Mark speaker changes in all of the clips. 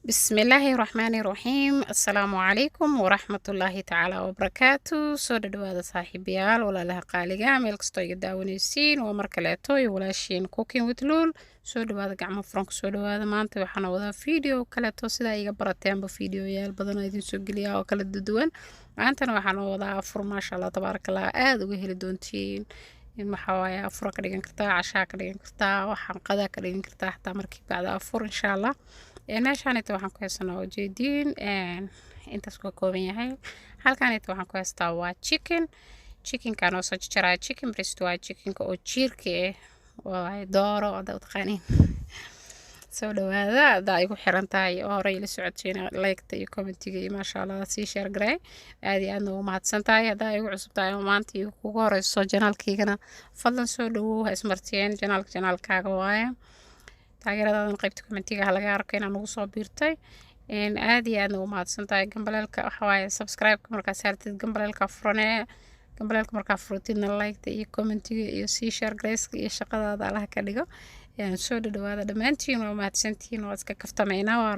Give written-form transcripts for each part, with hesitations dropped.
Speaker 1: بسم الله الرحمن الرحيم السلام عليكم ورحمة الله تعالى وبركاته soo dhawaada saaxiibayaal walaalaha qaaliga meel kastoo iga daawanaysiin waa mar kaleeto iyo walaashiin cooking with Lul soo dhawaada gacmo furan soo dhawaada maanta waxaan wadaa video kaleeto sida iga barateenba videoyaal badan oo idin soo geliya oo kala duwan maantana waxaan wadaa afur maasha Allah tabarakallah aad uga heli doontiin in waxa waaye afur ka dhigan kartaa cashaa ka dhigan kartaa waxaan qada ka dhigan kartaa xataa markii bacda afur insha Allah meeshaan inta waxaan ku haysanaa ujeediin intaas ka kooban yahay halkaan inta waxaan ku haystaa waa chickenkan oo soo jarjaraya chicken breast waa chickenka oo jiirka waa dooro oo taqaaniin soo dhawaada hadaa igu xiran tahay oo hore ila socodsiina like-ta iyo commentiga iyo maasha Allah sii share garay aad iyo aadna ugu mahadsan tahay hadaa igu cusub tahay maanta iyo kugu horeyso janaalkaygana fadlan soo dhawow ha ismartiyeen janaalkaaga waaye taageeradadan qaybta commentiga laga arko inaan ugu soo biirtay aad iyo aadna u mahadsan tahay gambaleelka waxa waaye subscribe-ka markaa saartid gambaleelka furanee gambaleelka markaa furtidna like-ta iyo commentiga iyo sii share gareyska iyo shaqadaada allaha ka dhigo soo dhawaada dhammaantiin waa mahadsantihiin waa iska kaftamaynaa waa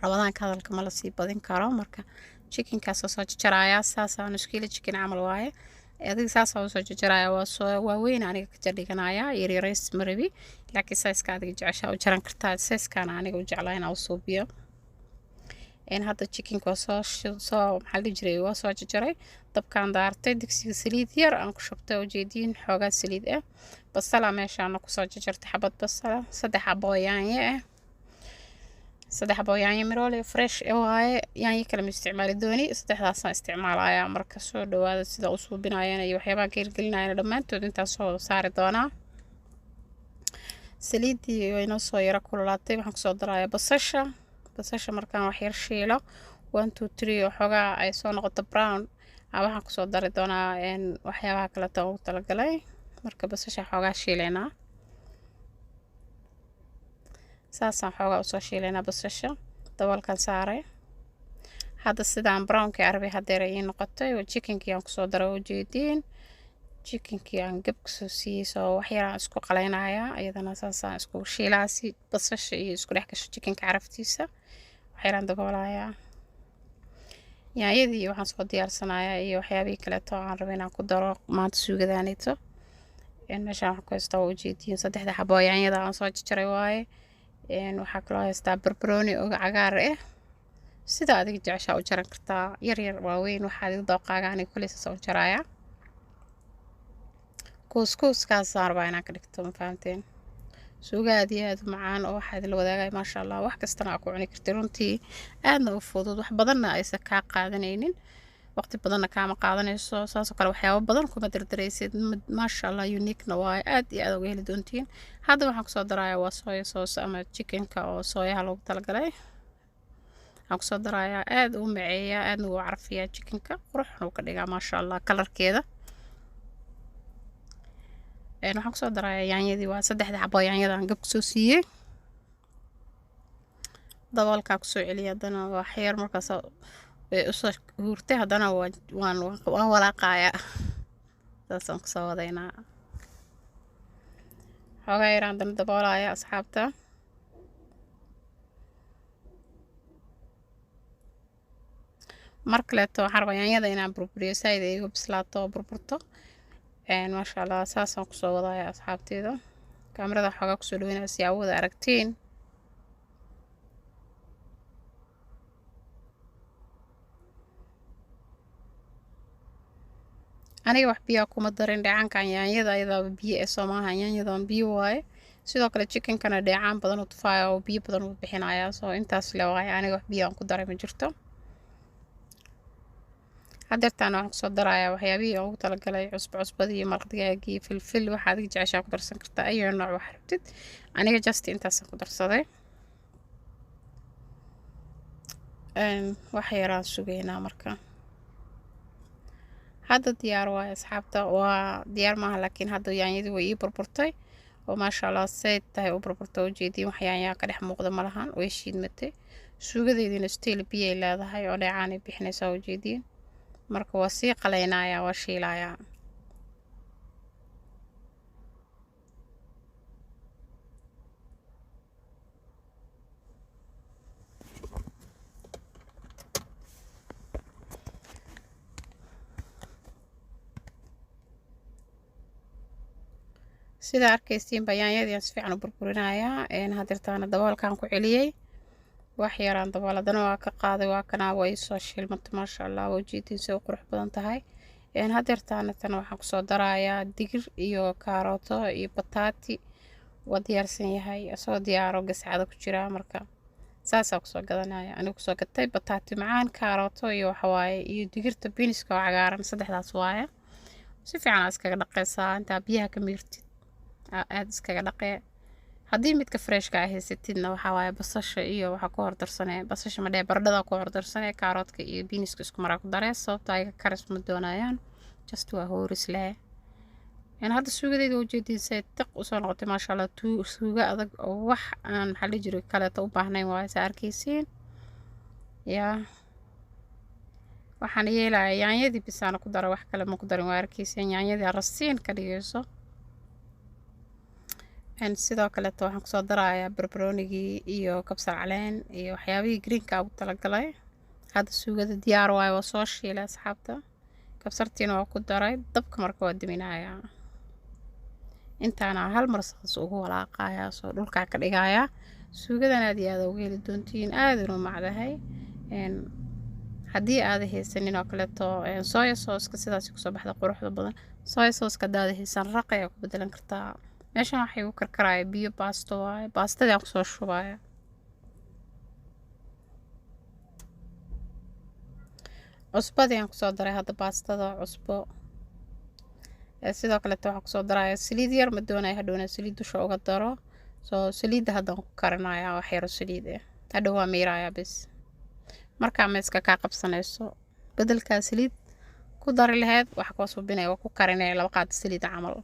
Speaker 1: rabadaanka hadalka ma la sii badin karo marka chickenkaas soo jarjaraya saasaan nus kiilo chicken camal waaye adiga saas oo soo jarjaraya waa weyn aniga ka jardhiganaya yaryarays marabi laakiin sayska adiga jecesha u jaran kartaa sayskana aniga u jeclaa inaan u suubiyo hadda chickenka waa soo maxaa la jiray waa soo jarjaray dabkaan daartay digsiga saliid yar aan ku shubtay ujeediin xoogaa saliid ah basala meeshaan ku soo jarjartay xabad basala 3 xabo yaanyo ah 3 xabo yaanyo miroole fresh waaye yaanyo kale ma isticmaali dooni 3daasaan isticmaalaya marka soo dhawaada sida u suubinayaan iyo waxyaabaha geelgelinayaan dhammaantood intaas soo saari doonaa saliidii way noo soo yara kululaatay waxaan kusoo darayaa basasha markaan wax yar shiilo 1 2 3 oo xogaa ay soo noqoto brown waxaan kusoo dari doonaa waxyaabaha kale oo ugu talagalay marka basasha xogaa shiileynaa saasaan xoogaa usoo shiileynaa basasha dabalkan saaray hadda sidaan brownka arabi hadeer ay noqotay oo chickenkii aan kusoo daray ujeediin chickenkii aan gab kusoo siiyey soo waxyaraan isku qaleynayaa iyadana saasaan isku shiilaa si basasha iyo isku dhex gasho chickenka caraftiisa waxyaraan daboolayaa yaanyadii waxaan soo diyaarsanayaa iyo waxyaabihii kaleeto aan rabay inaan ku daro maanta suugadaanito meeshaan waxaan ku haystaa ujeediin 3 xabo yaanyada aan soo jarjaray waaye waxaa kaloo haystaa barbarooni oo cagaar ah sida adiga jeceshaa u jaran kartaa yar waaweyn waxaa adiga dooqaaga aniga kuleysa soo jaraya kuuskaas rabaa inaan ka dhigto ma fahamteen suuga aad iyo aad u macaan oo waxaad la wadaagay maasha Allah wax kastana aad ku cuni kartid runtii aadna u fudud wax badanna aysan kaa qaadanaynin waqti badanna kaama qaadanayso saasoo kale waxyaabo badan kuma dardaraysid maasha Allah unique-na waa aad iyo aad uga heli doontiin hadda waxaan kusoo darayaa waa soya sauce ama chickenka oo soyaha loogu talagalay waxaan kusoo darayaa aad u maceeya aadna u carfiyaa chickenka quruxna uu ka dhigaa maasha Allah kalarkeeda waxaan kusoo darayaa yaanyadii waa 3 xabo yaanyada aan gab kusoo siiyey dabalka kusoo celiya haddana waa xeer markaas usoo huurtay haddana waan walaaqayaa saasaan kusoo wadaynaa xoogaa yaraan haddana daboolaya asxaabta mar kaleeto waxaan rabaa yaanyada inaan burburiyo saaid ay igu bislaato oo burburto maasha Allah saasaan kusoo wadaya asxaabteeda kaamirada xoogaa kusoo dhaweynaya si aad wada aragtiin aniga wax biyo kuma darin dheecaankan yaanyada ayada biyo ee Soomaaliya yaanyadan biyo waaye sidoo kale chickenkana dheecaan badan u tufaayo oo biyo badan u bixinaya soo intaas le waaye aniga wax biyo aan ku daray ma jirto hadeertaan waxaan kusoo darayaa waxyaabihii ugu talagalay cusbadii iyo maraq digaagii filfil waxaad adiga jeceshaa ku darsan kartaa ayo nooc wax rabtid aniga just intaasaan ku darsaday wax yaraan sugeynaa marka hadda diyaar waaye asxaabta waa diyaar maaha laakiin hadda yaanyadii way ii burburtay oo maasha Allah sayd tahay u burburtay ujeediin wax yaanyaa ka dhex muuqda malahan way shiidmatay suugadeediina still biyay leedahay oo dheecaan ay bixinaysaa ujeediin marka waa sii qaleynayaa waa shiilayaa sida arkaysiin bayaanyadii aan si fiican u burburinayaa hadirtaana daboolkaan ku celiyey wax yaraan dabooladana waa ka qaaday waa kanaa way soo shilmatay maasha allah wajidiisa u qurux badan tahay hadirtaana tan waxaan kusoo darayaa digir iyo kaarooto iyo bataati waa diyaarsan yahay asoo diyaaro gascada ku jira marka saasaa kusoo gadanaya anigu kusoo gatay bataati macaan kaarooto iyo waxawaaye iyo digirta biniska oo cagaaran saddexdaas waaye si fiican iskaga dhaqaysaa intaa biyaha ka miirtid aad iskaga dhaqee haddii midka freshka ah haysatidna waxaa waaye basasha iyo waxaa ku hordarsanee basasha madhee baradhada ku hordarsanee kaaroodka iyo biniska isku maraa ku daree sababta ayaga karis ma doonayaan just waa hooris leh hadda suugadeeda ujeediisay tiq usoo noqotay maasha allah suuga adag oo wax aan maxaa la jiray kaleeto u baahnayn waaye saa arkaysiin yaa waxaan yeelayaa yaanyadii bisaana ku dara wax kale ma ku darin waa arkaysiin yaanyadii arasiin ka dhigayso sidoo kaleeto waxaan kusoo darayaa barbaroonigii iyo kabsar caleen iyo waxyaabihii greenka ugu talagalay hadda suugada diyaar waaye waa soo shiilay asxaabta kabsartiina waa ku daray dabka marka waa diminayaa intaana hal mar saas ugu walaaqayaa soo dhulkaa ka dhigayaa suugadan aad iyo aad uga heli doontiin aaduna macdahay haddii aad haysanin oo kaleeto soya sauce-ka sidaas kusoo baxda quruxda badan soya sauce-ka hadaad haysan raqi ayaa ku bedelan kartaa meeshan waxay u karkaraya biyo baasto waaye baastadii aan kusoo shubaya cusbadii aan kusoo daray hadda baastada cusbo sidoo kaleeto waxaan kusoo daraya saliid yar ma doonaya hadhowna saliid dusha uga daro soo saliidda haddaan ku karinaya wax yaro saliid hadhow waa miiraya bis markaa meeska kaa qabsanayso bedelkaa saliid ku dari lahayd waxa koo subinaya waa ku karinaya 2 qaad saliid camal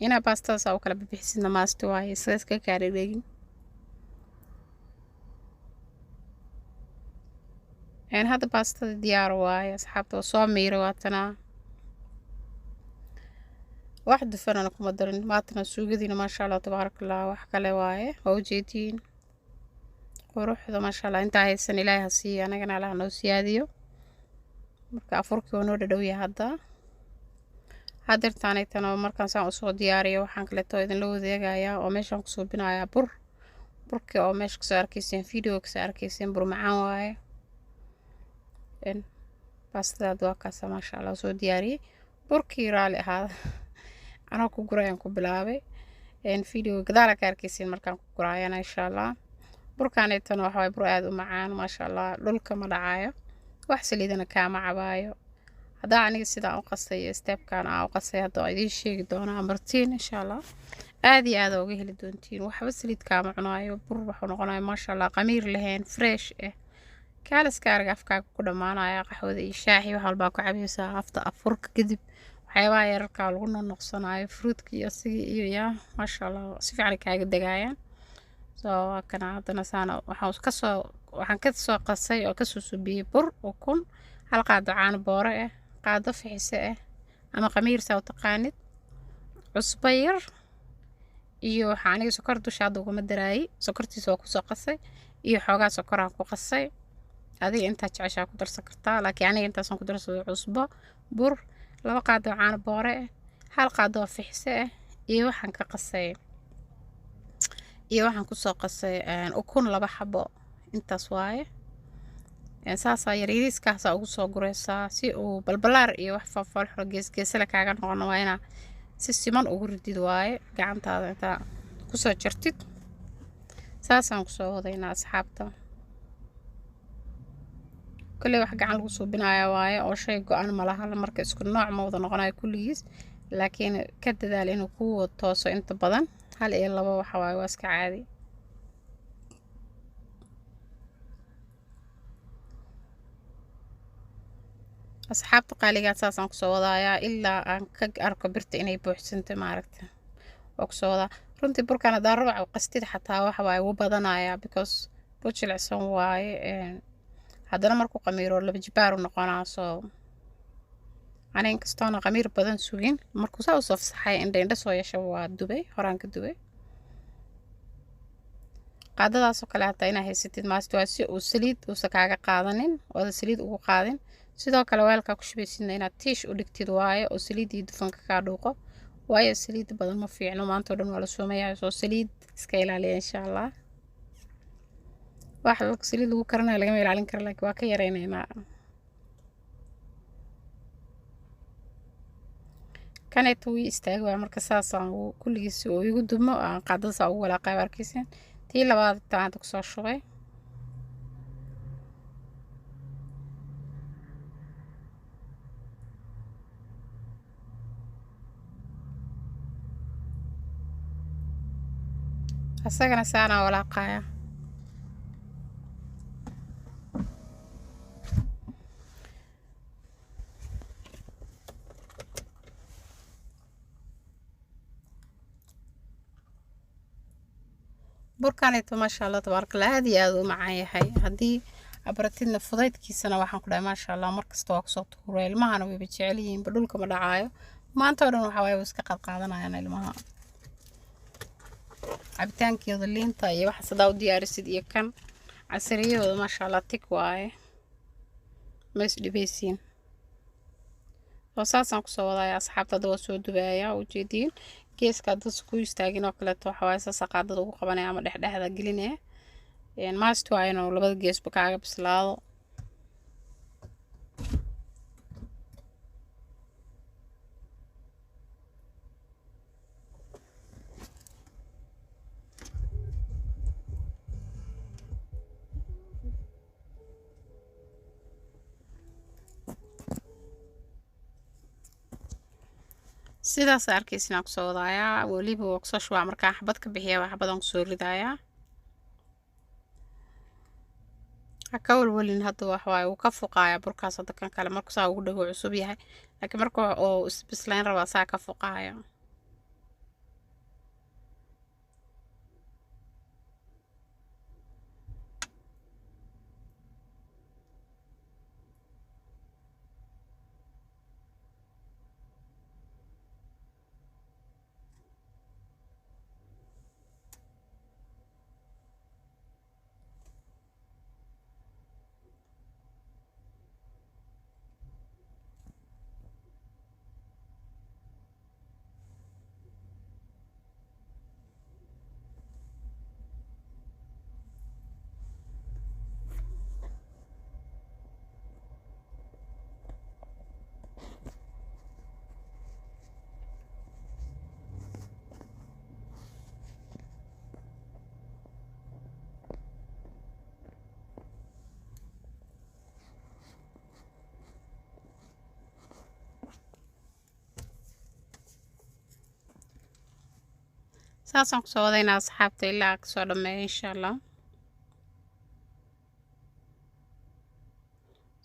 Speaker 1: ina baastada saa u kala bixisidna maasto waaye sidaas ka kaadhegin hadda baastada diyaar waaye asxaabta oo soo miiray waatana wax dufanana kuma darin maatana suugadiina maasha allah tabaarakallah wax kale waaye waa ujeediin quruxda maasha allah intaa haysan ilaahay ha siiyo anagana allah noo siyaadiyo marka afurkii waa noo dhadhowya hadirtaanay tan oo markaan saan usoo diyaariyo waxaan kaleeto idinla wadaagayaa oo meeshaan ku suubinayaa burkii oo meesha kasoo arkayseen video kasoo arkayseen bur macaan waaye baastadaad waa kaasa maasha allah soo diyaariyey burkii raali ahaada anoo ku gurayaan ku bilaabay video gadaala ka arkayseen markaan ku guraayana insha allah burkaanay tan waxa waaye bur aad u macaan maasha allah dhulka ma dhacayo wax saliidana kaama cabaayo haddaa aniga sidaan u qasay stepkan aan u qasay hadda idiin sheegi doonaa martiin insha allah aad iyo aad uga heli doontiin waxba saliid kaama cunaayo bur wuxuu noqonaya maasha allah qamiir lahayn fresh kaaliska arag afkaaga ku dhammaanaya qaxwada iyo shaaxi wax walbaa ku cabaysaa afurka kadib waxyaabaha yararkaa lagu noqnoqsanayo fruitka iyo asigii iyo yaa maasha allah si fiican kaaga degayaan soo kana haddana saana waxaan ka soo qasay oo kasoo subiyey bur ukun hal qaado caano boore qaado fixise ama qamiir saa u taqaanid cusbo yar iyo waxaa aniga sokor dusha hadda uguma daraayay sokortiisa waa kusoo qasay iyo xoogaa sokoraan ku qasay adiga intaa jeceshaa ku darsan kartaa laakiin aniga intaasaan ku darsado cusbo bur 2 qaado caano boore hal qaado fixise iyo waxaan ka qasay iyo waxaan kusoo qasay ukun 2 xabo intaas waaye saasaa yaryariiskaasaa ugu soo guraysaa si uu balbalaar iyo wax faafalxo geesgeesala kaaga noqono waa inaa si siman ugu ridid waaye gacantaada intaa kusoo jartid saasaan kusoo wadaynaa asxaabta kulley wax gacan lagu suubinaya waaye oo shay go-an malaha marka isku nooc ma wada noqonayo kulligiis laakiin ka dadaal inuu ku tooso inta badan 1 iyo 2 waxa waaye waa iska caadi asxaabta qaaligaad saasaan kusoo wadayaa ilaa aan ka arko birta inay buuxsantay maaragta waa kusoo wadaa runtii burkaan hadaa rubac qastid xataa waxa waaye wuu badanayaa because bur jilicsan waaye haddana markuu qamiiro 2 jibaar u noqonaa soo ana inkastoona qamiir badan sugin markuu saa usoo fasaxay indha soo yeesha waa dubay horaan ka dubay qaadadaasoo kale hataa inaa haysatid maasti waa si uu saliid uusa kaaga qaadanin ooda saliid ugu qaadin. sidoo kale weelkaa ku shubaysidna inaad tiish u dhigtid waaye oo saliid iyo dufanka kaa dhuuqo, waayo saliid badan ma fiicno, maanta oo dhan waa la soomayaa, soo saliid iska ilaaliya insha allah. wax saliid lagu karanayo lagama ilaalin karo, laakiin waa ka yareynaynaa. kaneeto wii istaagi waaya, marka saasaan kulligiis oo igu dumo aan qaadadaas ugu walaaqay arkaysan. tii labaad taanta kusoo shubay. asagana saanaa walaaqaya. burkaneeto maasha allah tabaaraka allah aad iyo aad u macaan yahay. haddii abratidna fudaydkiisana waxaan ku dhahay maasha allah, markasta waa kusoo tuuray. ilmahana wayba jecel yihiinba, dhulka ma dhacaayo. maanta oo dhan waxaa waaye way iska qadqaadanayaan ilmaha. cabitaankooda liinta iyo waxa sadaa u diyaarisid iyo kan casariyahooda maasha allah tik waaye, ma isdhibaysiin. oo saasaan kusoo wadaya asxaabta. hadda waa soo dubaaya ujeediin geeska haddasa ku istaagin oo kaleeto waxa waaye saasa qaadada ugu qabanaya ama dhexdhexda gelinaya. maasti waa inuu labada geesba kaaga bislaado. sidaas arkaysin aan kusoo wadaaya. weliba waa kusoo shubaa markaan xabad ka bixiya waa xabadan kusoo ridaaya. haka walwalin hadda wax waaye uu ka fuqaaya burkaas. hadda kan kale marka saa ugu dhago cusub yahay, laakiin marka oo isbislayn rabaa saa ka fuqaaya. saasaan kusoo wadaynaa asxaabta ilaa kasoo dhameeya insha allah.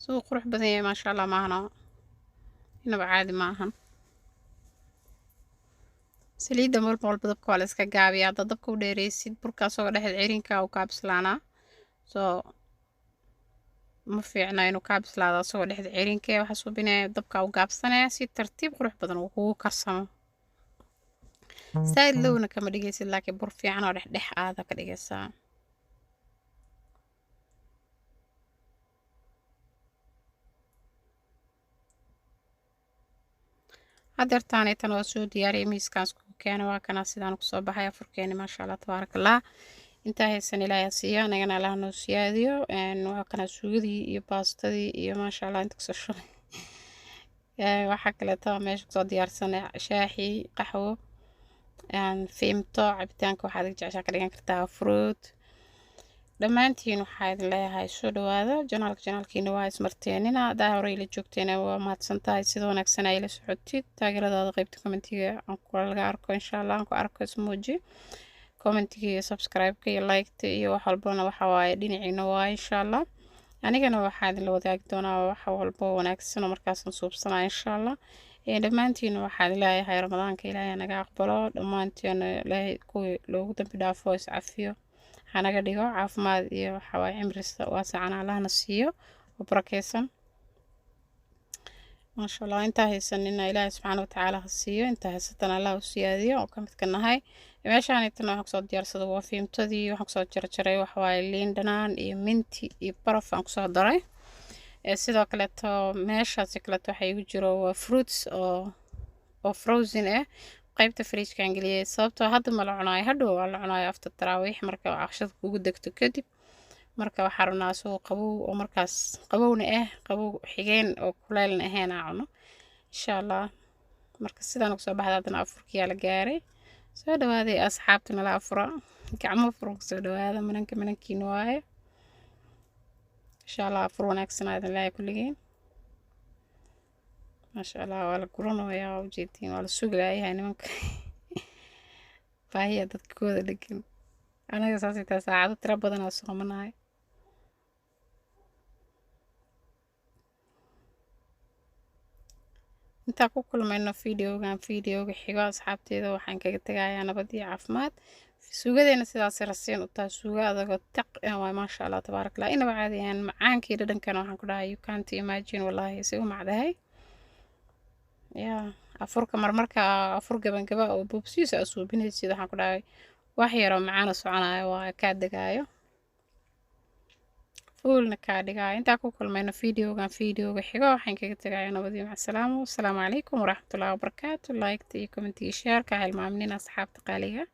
Speaker 1: suu qurux badan yahay maasha allah, maahno inaba caadi maahan. saliidda mar walba dabka waa la iska gaabiya. hadda dabka u dheereysid burkaasoo dhexda cirinka uu kaa bislaanaa, soo ma fiicna inuu kaa bislaado asagoo dhexda cirinka. waxaa subinaya dabka u gaabsanaya si tartiib qurux badan uu kugu karsamo. saaid lowna kama dhigaysid, laakiin bur fiican oo dhexdhex aada ka dhigaysaa. hadeertaan tan waa soo diyaariyay miiskaas ku keena. waa kana sidaan kusoo baxay afurkeeni maasha allah tabaaraka allah. intaa haysan ilaahay siiyo, anagana allah noo siyaadiyo. waa kana suugadii iyo baastadii iyo maasha allah inta kasoo shubay. waxaa kaleeto meesha kusoo diyaarsan shaaxi, qaxwo, fiimto. cabitaanka waxaad jeceshaa ka dhigan kartaa fruit. dhammaantiin waxaa idin leeyahay soo dhawaada janaalkiina. waa ismarteenina hadaa hore ila joogteena waa mahadsan tahay. sida wanaagsan ay la socotid. taageeradaada qaybta commentiga aan laga arko insha allah, aan ku arko ismooji commentiga iyo subscribe-ka iyo like-ta iyo wax walbana waxa waaye dhinaciina waa insha allah. anigana waxaa idin la wadaagi doonaa wax walbo wanaagsan oo markaasaan suubsanaa insha allah. dhammaantiina waxaa idin leeyahay ramadaanka ilaahay naga aqbalo. dhammaantiina ilaahay kuwii loogu dambi dhaafo is cafiyo hanaga dhigo. caafimaad iyo waxa waaye cimrista waasacana allahna siiyo oo barakeysan maasha allah. intaa haysanina ilaahay subxaana watacaala ha siiyo, intaa haysatana allah u siyaadiyo oo ka midka nahay. meeshaan intana waxaan kusoo diyaarsada waa fiimtadii, waxaan kusoo jarjaray waxa waaye liin dhanaan iyo minti iyo baraf aan kusoo daray. sidoo kaleeto meeshaasi kaleeto waxaa igu jiro waa fruits oo frozen ah, qaybta fridge-kan geliyay sababtoo hadda ma la cunaayo, hadhow waa la cunaayo after taraawiix marka cashada kugu degto kadib. marka waxaa rabnaa asagoo qabow oo markaas qabowna qabow xigeen oo kuleelna ahayn aan cuno insha allah. marka sidaan ugu soo baxda haddana afurkiyaa la gaaray. soo dhawaaday asxaabta nala afura, gacmo furan kusoo dhawaada, manankiina waaye insha allah. afur wanaagsan aadan ilaahay kulligeen. maasha allah waa la guranayaa, waa ujeedtiin waa la sugayahay nimanka baahiya dadka kooda dhegan. anaga saasay taa saacado tiro badan aa soomanahay. intaa ku kulmayno fiideoga xigo asxaabteeda waxaan kaga tagayaa nabad iyo caafimaad. suugadeena sidaas rasiin u tahay suuga adagoo taq waa maasha allah tabaarakallah. inaba caadiyaan macaankii dhadhankana waxaan ku dhahay you can't imagine wallahi si u macdahay. afurka marmarka afur gabangaba oo bubsiis aa suubinaysid waxaan ku dhahay wax yaroo macaana soconayo waa kaa degaayo fuulna kaa dhigaayo. intaa ku kulmayno fiideoga xigo waxaan kaga tagayaa nabad iyo macasalaamo. asalaamu calaykum waraxmatullahi wabarakaatu. like iyo comment iyo share ka hilmaamin asxaabta qaaliga.